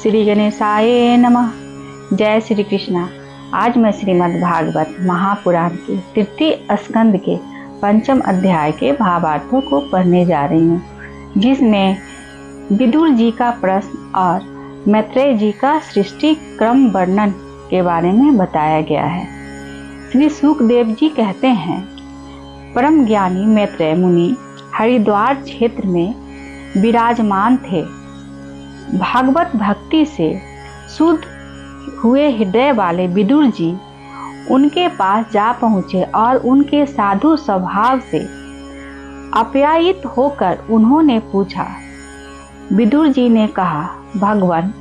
श्री गणेशाय नमः। जय श्री कृष्णा। आज मैं श्रीमद् भागवत महापुराण के तृतीय स्कंद के पंचम अध्याय के भावार्थों को पढ़ने जा रही हूँ, जिसमें विदुर जी का प्रश्न और मैत्रेय जी का सृष्टि क्रम वर्णन के बारे में बताया गया है। श्री सुखदेव जी कहते हैं, परम ज्ञानी मैत्रेय मुनि हरिद्वार क्षेत्र में विराजमान थे। भागवत भक्ति से शुद्ध हुए हृदय वाले विदुर जी उनके पास जा पहुँचे और उनके साधु स्वभाव से आप्यायित होकर उन्होंने पूछा। विदुर जी ने कहा, भगवान,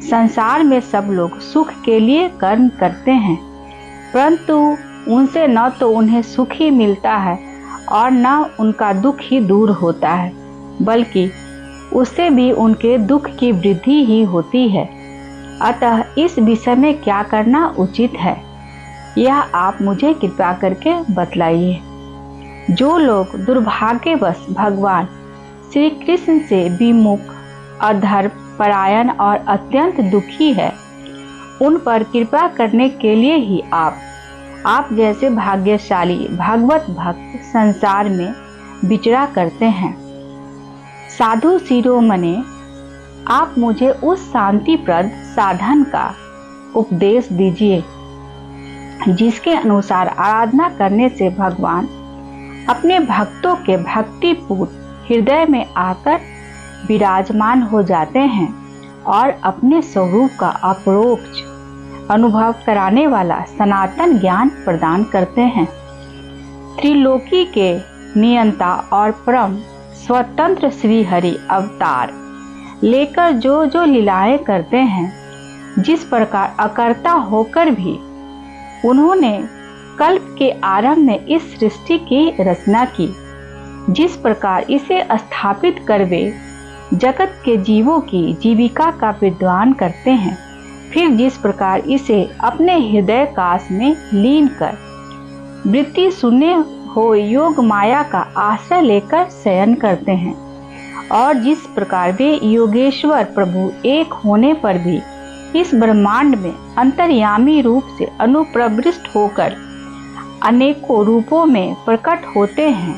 संसार में सब लोग सुख के लिए कर्म करते हैं, परंतु उनसे न तो उन्हें सुख ही मिलता है और न उनका दुख ही दूर होता है, बल्कि उससे भी उनके दुख की वृद्धि ही होती है। अतः इस विषय में क्या करना उचित है, यह आप मुझे कृपा करके बतलाइए। जो लोग दुर्भाग्यवश भगवान श्री कृष्ण से विमुख, अधर्म परायण और अत्यंत दुखी है, उन पर कृपा करने के लिए ही आप जैसे भाग्यशाली भागवत भक्त संसार में विचरा करते हैं। साधु शिरोमणे, आप मुझे उस शांतिप्रद साधन का उपदेश दीजिए जिसके अनुसार आराधना करने से भगवान अपने भक्तों के भक्तिपूर्ण हृदय में आकर विराजमान हो जाते हैं और अपने स्वरूप का अपरोक्ष अनुभव कराने वाला सनातन ज्ञान प्रदान करते हैं। त्रिलोकी के नियंता और परम स्वतंत्र श्री हरि अवतार लेकर जो लीलाएं करते हैं, जिस प्रकार अकर्ता होकर भी उन्होंने कल्प के आरंभ में इस सृष्टि की रचना की, जिस प्रकार इसे स्थापित कर वे जगत के जीवों की जीविका का विद्वान करते हैं, फिर जिस प्रकार इसे अपने हृदय काश में लीन कर वृत्ति शून्य हो योग माया का आश्रय लेकर शयन करते हैं, और जिस प्रकार वे योगेश्वर प्रभु एक होने पर भी इस ब्रह्मांड में अंतर्यामी रूप से अनुप्रविष्ट होकर अनेकों रूपों में प्रकट होते हैं,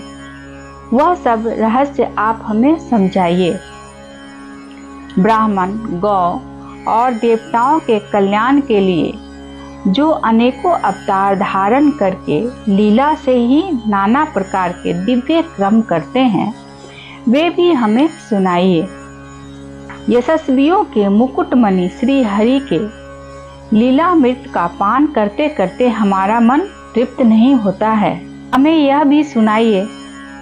वह सब रहस्य आप हमें समझाइए। ब्राह्मण, गौ और देवताओं के कल्याण के लिए जो अनेकों अवतार धारण करके लीला से ही नाना प्रकार के दिव्य क्रम करते हैं, वे भी हमें सुनाइए। यशस्वियों के मुकुटमणि श्री हरि के लीलामृत का पान करते करते हमारा मन तृप्त नहीं होता है। हमें यह भी सुनाइए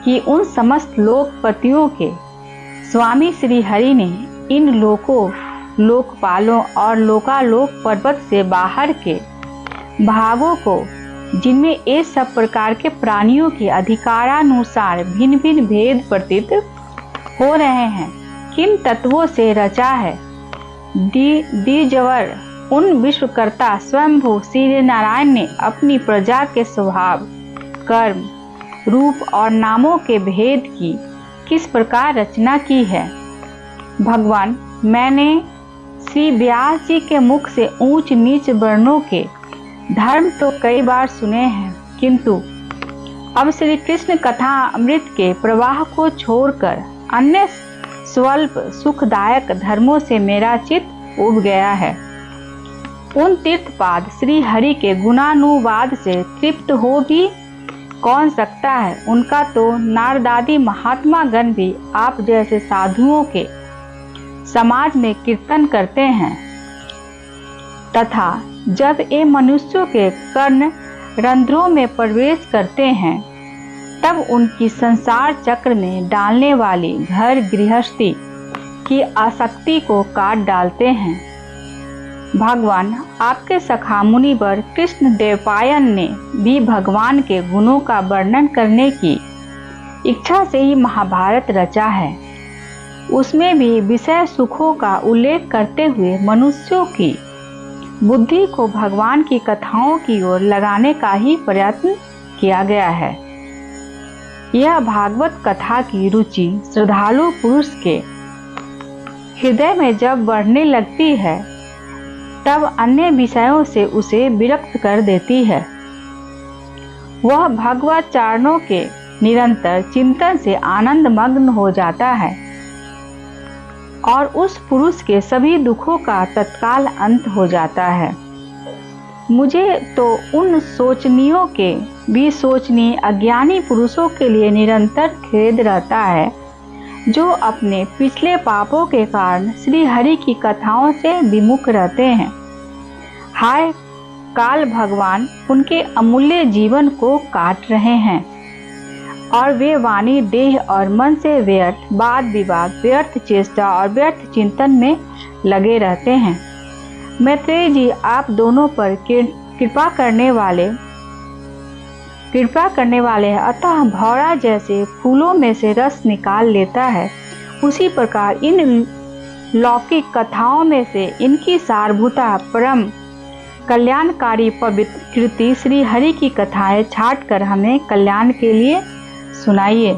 कि उन समस्त लोकपतियों के स्वामी श्री हरि ने इन लोकों, लोकपालों और लोकालोक पर्वत से बाहर के भागों को, जिनमें ये सब प्रकार के प्राणियों के अधिकारानुसार भिन्न भिन्न भेद प्रतीत हो रहे हैं, किन तत्वों से रचा है। द्विजवर उन विश्वकर्ता स्वयंभू श्री नारायण ने अपनी प्रजा के स्वभाव, कर्म, रूप और नामों के भेद की किस प्रकार रचना की है। भगवान, मैंने श्री व्यास जी के मुख से ऊंच नीच वर्णों के धर्म तो कई बार सुने हैं, किंतु अब श्री कृष्ण कथा अमृत के प्रवाह को छोड़कर अन्य स्वल्प सुखदायक धर्मों से मेरा चित्त उब गया है। उन तीर्थपाद श्री हरि के गुणानुवाद से तृप्त हो भी कौन सकता है। उनका तो नारदादि महात्मा गण भी आप जैसे साधुओं के समाज में कीर्तन करते हैं, तथा जब ये मनुष्यों के कर्ण रंध्रों में प्रवेश करते हैं, तब उनकी संसार चक्र में डालने वाली घर गृहस्थी की आसक्ति को काट डालते हैं। भगवान, आपके सखा मुनिवर कृष्ण देवपायन ने भी भगवान के गुणों का वर्णन करने की इच्छा से ही महाभारत रचा है। उसमें भी विषय सुखों का उल्लेख करते हुए मनुष्यों की बुद्धि को भगवान की कथाओं की ओर लगाने का ही प्रयत्न किया गया है। यह भागवत कथा की रुचि श्रद्धालु पुरुष के हृदय में जब बढ़ने लगती है तब अन्य विषयों से उसे विरक्त कर देती है। वह भगवत चरणों के निरंतर चिंतन से आनंद मग्न हो जाता है और उस पुरुष के सभी दुखों का तत्काल अंत हो जाता है। मुझे तो उन सोचनियों के भी सोचनीय अज्ञानी पुरुषों के लिए निरंतर खेद रहता है जो अपने पिछले पापों के कारण श्री हरि की कथाओं से विमुख रहते हैं। हाय काल भगवान उनके अमूल्य जीवन को काट रहे हैं और वे वाणी, देह और मन से व्यर्थ वाद विवाद, व्यर्थ चेष्टा और व्यर्थ चिंतन में लगे रहते हैं। मैत्रेय जी, आप दोनों पर कृपा करने वाले हैं। अतः भौरा जैसे फूलों में से रस निकाल लेता है, उसी प्रकार इन लौकिक कथाओं में से इनकी सारभूता परम कल्याणकारी पवित्र कृति श्री हरि की कथाएं छाट कर हमें कल्याण के लिए सुनाइए।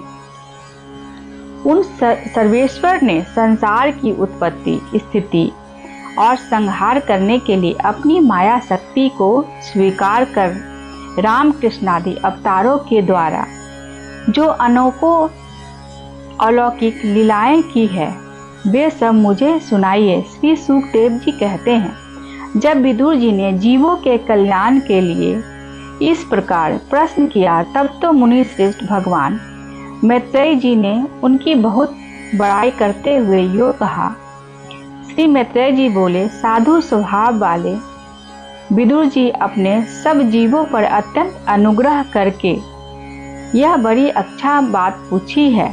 उन सर्वेश्वर ने संसार की उत्पत्ति, स्थिति और संहार करने के लिए अपनी माया शक्ति को स्वीकार कर राम कृष्ण आदि अवतारों के द्वारा जो अनोखों अलौकिक लीलाएं की है वे सब मुझे सुनाइए। श्री सुखदेव जी कहते हैं, जब विदुर जी ने जीवों के कल्याण के लिए इस प्रकार प्रश्न किया तब तो मुनि श्रेष्ठ भगवान मैत्रेय जी ने उनकी बहुत बड़ाई करते हुए यो कहा। श्री मैत्रेय जी बोले, साधु स्वभाव वाले विदुर जी अपने सब जीवों पर अत्यंत अनुग्रह करके यह बड़ी अच्छा बात पूछी है।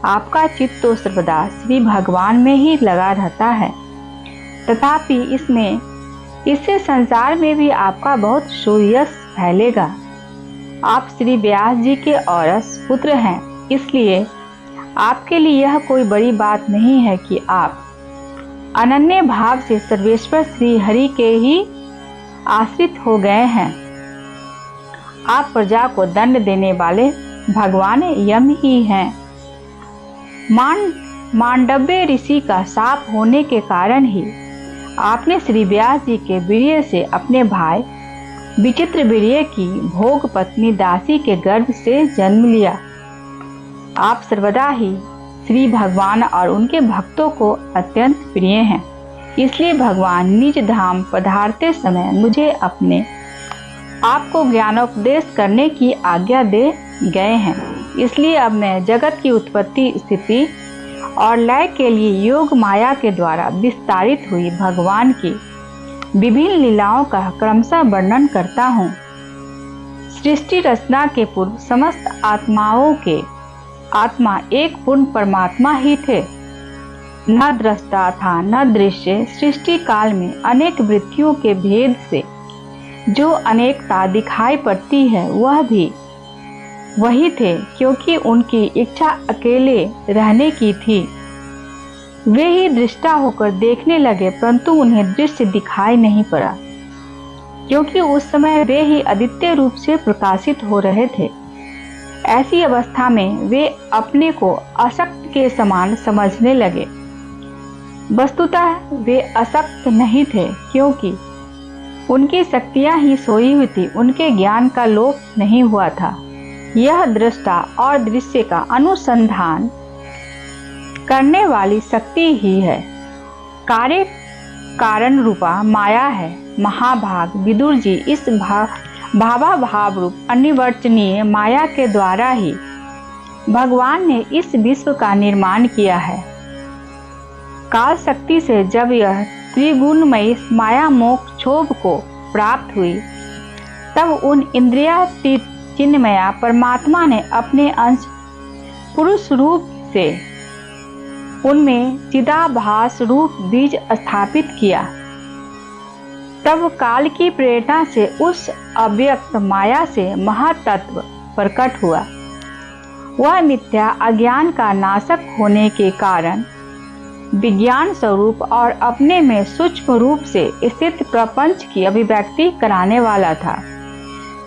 आपका चित्त तो सर्वदा श्री भगवान में ही लगा रहता है, तथापि इससे संसार में भी आपका बहुत सुयश फैलेगा। आप श्री व्यास जी के औरस पुत्र हैं, इसलिए आपके लिए यह कोई बड़ी बात नहीं है कि आप अनन्य भाव से सर्वेश्वर श्री हरि के ही आश्रित हो गए हैं। आप प्रजा को दंड देने वाले भगवान यम ही हैं। मांडव्य ऋषि का शाप होने के कारण ही आपने श्री व्यास जी के वीर्य से अपने भाई विचित्र वीर्य की भोग पत्नी दासी के गर्भ से जन्म लिया। आप सर्वदा ही श्री भगवान और उनके भक्तों को अत्यंत प्रिय हैं, इसलिए भगवान निज धाम पधारते समय मुझे अपने आप को ज्ञानोपदेश करने की आज्ञा दे गए हैं। इसलिए अब मैं जगत की उत्पत्ति, स्थिति और लय के लिए योग माया के द्वारा विस्तारित हुई भगवान की विभिन्न लीलाओं का क्रमशः वर्णन करता हूँ। सृष्टि रचना के पूर्व समस्त आत्माओं के आत्मा एक पूर्ण परमात्मा ही थे। न दृष्टा था न दृश्य। सृष्टि काल में अनेक वृत्तियों के भेद से जो अनेकता दिखाई पड़ती है वह भी वही थे, क्योंकि उनकी इच्छा अकेले रहने की थी। वे ही दृष्टा होकर देखने लगे, परंतु उन्हें दृश्य दिखाई नहीं पड़ा, क्योंकि उस समय वे ही अद्वितीय रूप से प्रकाशित हो रहे थे। ऐसी अवस्था में वे अपने को अशक्त के समान समझने लगे। वस्तुतः वे अशक्त नहीं थे, क्योंकि उनकी शक्तियां ही सोई हुई थी, उनके ज्ञान का लोप नहीं हुआ था। यह दृष्टा और दृश्य का अनुसंधान करने वाली शक्ति ही है, कार्य कारण रूपा माया है। महाभाग विदुर जी, इस भावाभाव रूप अनिवर्चनीय माया के द्वारा ही भगवान ने इस विश्व का निर्माण किया है। काल शक्ति से जब यह त्रिगुणमयी माया मोक्ष क्षोभ को प्राप्त हुई, तब उन इंद्रियातीत चिन्मया परमात्मा ने अपने अंश पुरुष रूप से उनमें चिदाभास रूप बीज स्थापित किया। तब काल की प्रेरणा से उस अव्यक्त माया से महातत्व प्रकट हुआ। वह मिथ्या अज्ञान का नाशक होने के कारण विज्ञान स्वरूप और अपने में सूक्ष्म रूप से स्थित प्रपंच की अभिव्यक्ति कराने वाला था।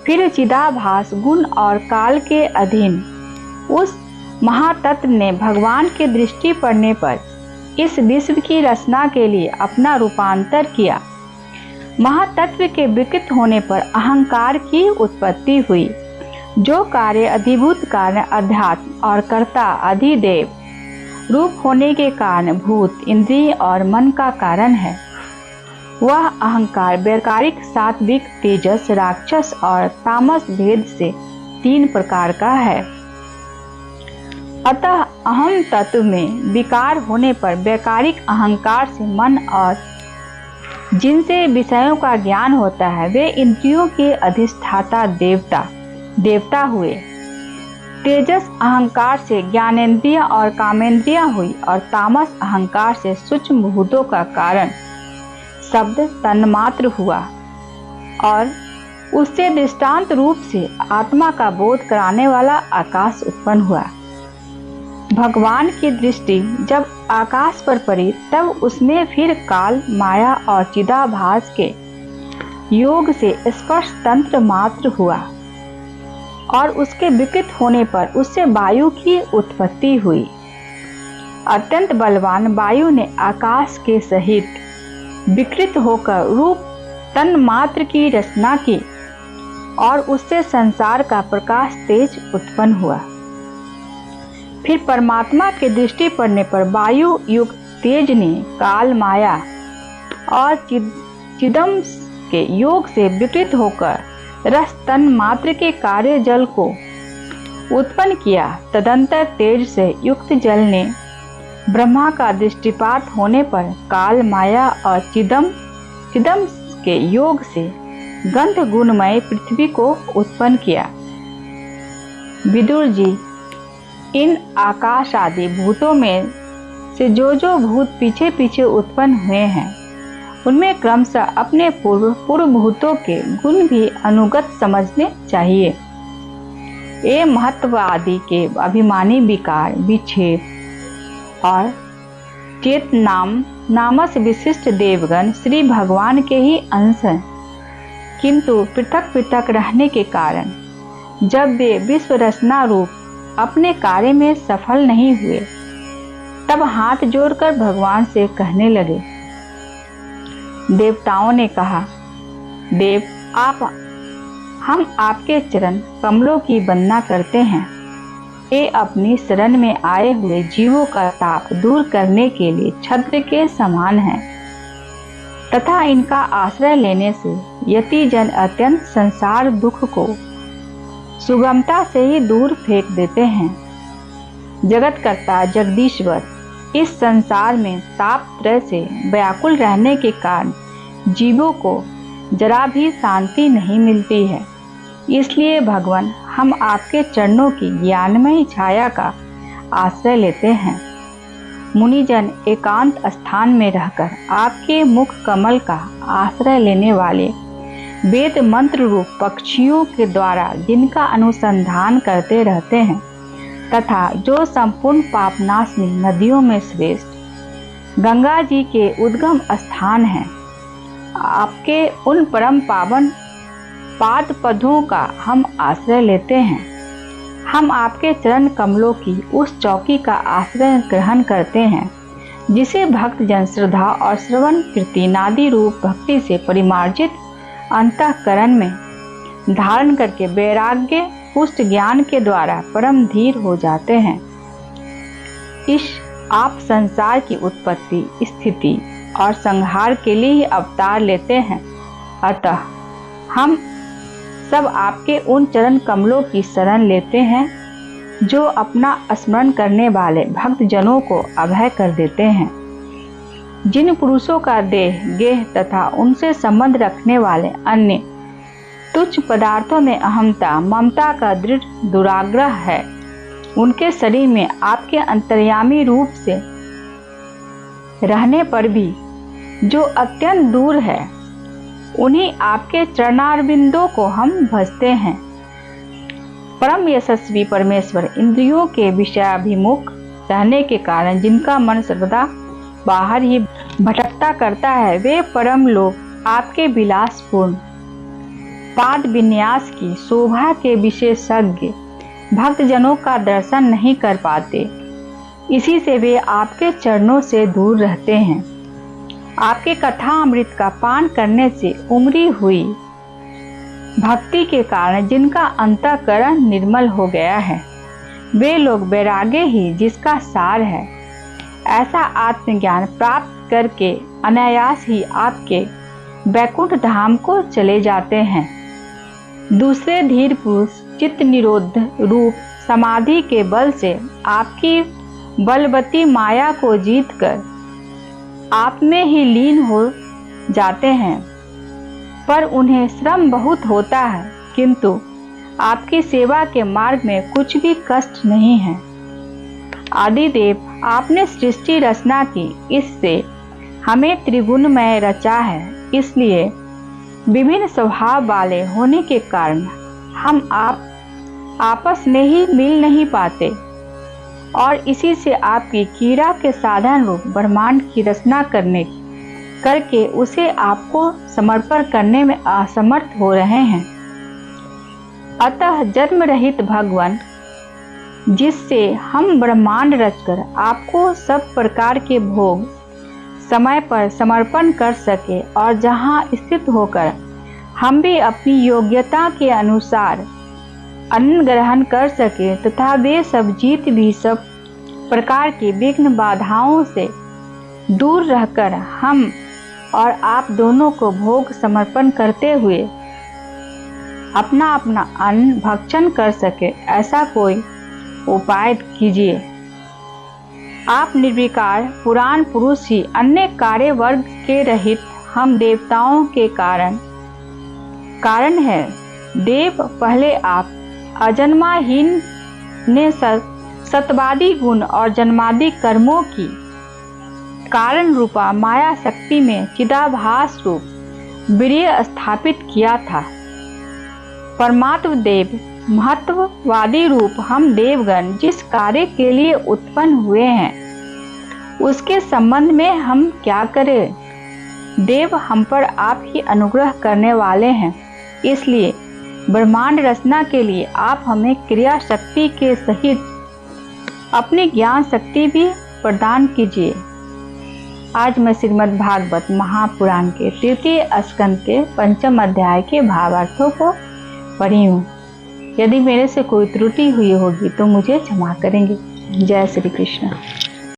फिर चिदाभास गुण और काल के अधीन उस महातत्व ने भगवान की दृष्टि पड़ने पर इस विश्व की रचना के लिए अपना रूपांतर किया। महातत्व के विकृत होने पर अहंकार की उत्पत्ति हुई, जो कार्य अधिभूत कारण अध्यात्म और कर्ता अधिदेव रूप होने के कारण भूत, इंद्रिय और मन का कारण है। वह अहंकार वैकारिक, सात्विक, तेजस, राक्षस और तामस भेद से 3 प्रकार का है। अतः अहम तत्व में विकार होने पर वैकारिक अहंकार से मन और जिनसे विषयों का ज्ञान होता है वे इंद्रियों के अधिष्ठाता देवता हुए। तेजस अहंकार से ज्ञानेंद्रिय और कामेंद्रिय हुई और तामस अहंकार से सूक्ष्म भूतों का कारण शब्द तन्मात्र हुआ और उससे दृष्टांत रूप से आत्मा का बोध कराने वाला आकाश उत्पन्न हुआ। भगवान की दृष्टि जब आकाश पर पड़ी तब उसमें फिर काल, माया और चिदाभास के योग से स्पर्श तंत्र मात्र हुआ और उसके विकृत होने पर उससे वायु की उत्पत्ति हुई। अत्यंत बलवान वायु ने आकाश के सहित विकृत होकर रूप तन मात्र की रचना की और उससे संसार का प्रकाश तेज उत्पन्न हुआ। फिर परमात्मा के दृष्टि पड़ने पर वायु युक्त तेज ने काल, माया और चिदम के योग से विकृत होकर रस तन मात्र के कार्य जल को उत्पन्न किया। तदंतर तेज से युक्त जल ने ब्रह्मा का दृष्टिपात होने पर काल, माया और चिदम के योग से गंध गुणमय पृथ्वी को उत्पन्न किया। विदुर जी, इन आकाश आदि भूतों में से जो भूत पीछे पीछे उत्पन्न हुए हैं उनमें क्रमशः अपने पूर्व भूतों के गुण भी अनुगत समझने चाहिए। ये महत्व आदि के अभिमानी विकार, विक्षेप और चेत नामस विशिष्ट देवगण श्री भगवान के ही अंश हैं, किंतु पृथक पृथक रहने के कारण जब वे विश्व रचना रूप अपने कार्य में सफल नहीं हुए तब हाथ जोड़कर भगवान से कहने लगे। देवताओं ने कहा, देव हम आपके चरण कमलों की वंदना करते हैं। ये अपनी शरण में आए हुए जीवों का ताप दूर करने के लिए छत्र के समान हैं तथा इनका आश्रय लेने से यति जन अत्यंत संसार दुख को सुगमता से ही दूर फेंक देते हैं। जगतकर्ता जगदीश्वर इस संसार में ताप त्रय से व्याकुल रहने के कारण जीवों को जरा भी शांति नहीं मिलती है। इसलिए भगवान हम आपके चरणों की ज्ञानमय छाया का आश्रय लेते हैं। मुनिजन एकांत स्थान में रहकर आपके मुख कमल का आश्रय लेने वाले वेद मंत्र रूप पक्षियों के द्वारा जिनका अनुसंधान करते रहते हैं तथा जो संपूर्ण पापनाशनी नदियों में श्रेष्ठ गंगा जी के उद्गम स्थान हैं, आपके उन परम पावन पाद पदों का हम आश्रय लेते हैं। हम आपके चरण कमलों की उस चौकी का आश्रय ग्रहण करते हैं जिसे भक्त जन श्रद्धा और श्रवण कीर्ति नादि रूप भक्ति से परिमार्जित अंतःकरण में धारण करके वैराग्य पुष्ट ज्ञान के द्वारा परम धीर हो जाते हैं। इस आप संसार की उत्पत्ति, स्थिति और संहार के लिए ही अवतार लेते हैं। अतः हम सब आपके उन चरण कमलों की शरण लेते हैं जो अपना स्मरण करने वाले भक्त जनों को अभय कर देते हैं। जिन पुरुषों का देह, गेह तथा उनसे संबंध रखने वाले अन्य तुच्छ पदार्थों में अहमता, ममता का दृढ़ दुराग्रह है, उनके शरीर में आपके अंतर्यामी रूप से रहने पर भी जो अत्यंत दूर है, उन्हीं आपके चरणारविंदों को हम भजते हैं। परम यशस्वी परमेश्वर इंद्रियों के विषयाभिमुख रहने के कारण जिनका मन सर्वदा बाहर ही भटकता करता है, वे परम लोग आपके विलासपूर्ण पाद विन्यास की शोभा के विशेषज्ञ भक्तजनों का दर्शन नहीं कर पाते। इसी से वे आपके चरणों से दूर रहते हैं। आपके कथा अमृत का पान करने से उमरी हुई भक्ति के कारण जिनका अंतःकरण निर्मल हो गया है, वे लोग वैराग्य ही जिसका सार है, ऐसा आत्मज्ञान प्राप्त करके अनायास ही आपके वैकुंठ धाम को चले जाते हैं। दूसरे धीर पुरुष चित्त निरोध रूप समाधि के बल से आपकी बलवती माया को जीतकर आप में ही लीन हो जाते हैं, पर उन्हें श्रम बहुत होता है, किंतु आपकी सेवा के मार्ग में कुछ भी कष्ट नहीं है। आदिदेव, आपने सृष्टि रचना की, इससे हमें त्रिगुणमय रचा है, इसलिए विभिन्न स्वभाव वाले होने के कारण हम आपस में ही मिल नहीं पाते और इसी से आपकी कीड़ा के साधन रूप ब्रह्मांड की रचना करके उसे आपको समर्पण करने में असमर्थ हो रहे हैं। अतः जन्म रहित भगवान, जिससे हम ब्रह्मांड रचकर आपको सब प्रकार के भोग समय पर समर्पण कर सके और जहाँ स्थित होकर हम भी अपनी योग्यता के अनुसार अन्न ग्रहण कर सके तथा वे सब जीत भी सब प्रकार की विघ्न बाधाओं से दूर रहकर हम और आप दोनों को भोग समर्पण करते हुए अपना अपना अन्न भक्षण कर सके, ऐसा कोई उपाय कीजिए। आप निर्विकार पुराण पुरुष ही अन्य कार्य वर्ग के रहित हम देवताओं के कारण है। देव पहले आप अजन्माहीन ने सतवादी गुण और जन्मादि कर्मों की कारण रूपा माया शक्ति में चिदाभास रूप वीर्य स्थापित किया था। परमात्म देव महत्ववादी रूप हम देवगण जिस कार्य के लिए उत्पन्न हुए हैं, उसके संबंध में हम क्या करें। देव हम पर आप ही अनुग्रह करने वाले हैं, इसलिए ब्रह्मांड रचना के लिए आप हमें क्रिया शक्ति के सहित अपनी ज्ञान शक्ति भी प्रदान कीजिए। आज मैं श्रीमद् भागवत महापुराण के तृतीय स्कंद के 5वें अध्याय के भावार्थों को पढ़ी हूँ। यदि मेरे से कोई त्रुटि हुई होगी तो मुझे क्षमा करेंगे। जय श्री कृष्ण।